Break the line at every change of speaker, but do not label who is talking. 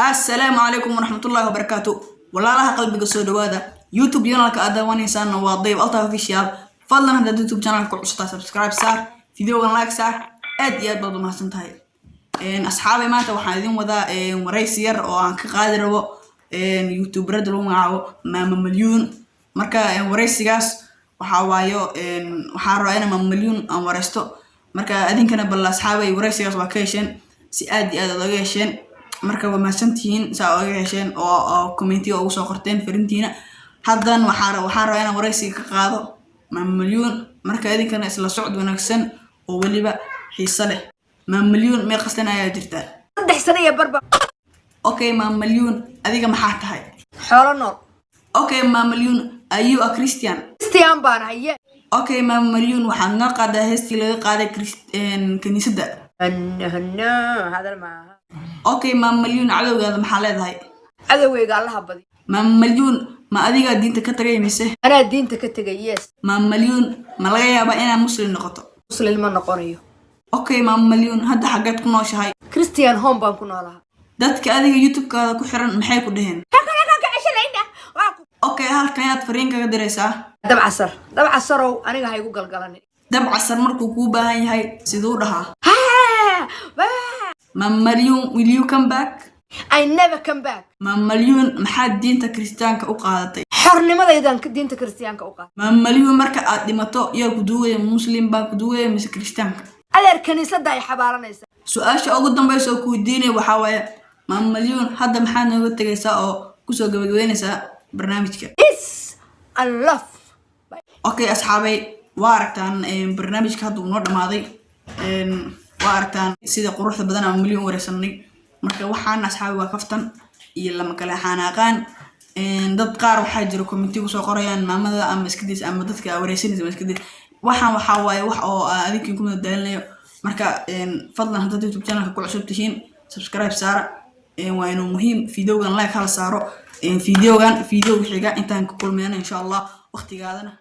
السلام عليكم ورحمة الله وبركاته. والله لها قلبي قصود هذا يوتيوب ينالك أدواني سان وضيب ألطف فيشيال فضلا هذا يوتيوب channel كل عشرة سبسكرايب صار فيديو لايك صار أدي برضو ما سنتهاي إن أصحابي ما توحدين وذا ورئيسير أو عنك قادر و يوتيوب ردلو معه مليون مركا ورئيسياس وحوايو وحارو أنا مليون أم ورستو مركا أدين كنا بالله أصحابي ورئيسياس وكيشن سأدي أدلوجيشن marka waa maasantiin saa oo yeesheen oo comment ugu soo qorteen farintiina hadan waxaan rabaa inaan wareysi ka qaado maamulyoon marka idinkana isla socod wanaagsan oo waliba xiiso leh maamulyoon mee qastan ayaa jirta
3 sano iyo barba
okay maamulyoon adiga maxaa tahay
xoolo nool
okay maamulyoon ayu a Christian
baan haye
okay maamulyoon waxaan na qaadaa heestii laga qaaday kaniisada
هذا ما
okay maamulyoon cadawgaada maxaa leedahay
cadaweyga allaha badi
maamulyoon ma adiga diinta ka tagay mise
ana diinta ka tagay yes
maamulyoon ma laga yaabaa inaad muslim noqoto
muslim ma noqonayo
okay maamulyoon hadda xageed ku nooshahay
Christian home baan ku noolahay
dadka adiga YouTube-kaada ku xiran maxay ku dhaheen okay halkan aad fariin kaga diraysaa
dab casarow aniga ha igu galgalanay
dab casar markuu kuu baahan yahay sidoo dhahaa maamulyoon will you come back
I never come back
maamulyoon maxaad diinta Kristaanka u qaadatay
xornimadaydan diinta Kristaanka u qaaday
maamulyoon marka aad dhimato yaa ku duway muslim baa ku duway mise Kristaanka
adeer kaniisada ay xabaaranaysa
su'aasha ugu dambaysa oo ku weydiinay waxa waaye maamulyoon hadda maxaad nooga tagaysaa oo ku soo gabagabeynaysaa barnaamijka
is Allah
okay asxaabay waa aragtaan barnaamijka hadda uu noo dhamaaday waa aragtaan sida quruxda badan aan milyan wareysanay marka waxaan asxaabi waa kaftan iyo lama kala xanaaqaan dad qaar waxa jira comment ku soo qorayaan maamada ama iskadiis ama dadka wareysanaysa iskadiis waxaan waxa waaye wax oo adinka ku madaalinayo marka fadlan hadda YouTube channel ku cusub tihiin subscribe saara waa inuu muhiim videogan like hal saaro videogan video xiga intaan ku kulmayna insha Allah waqtigaadana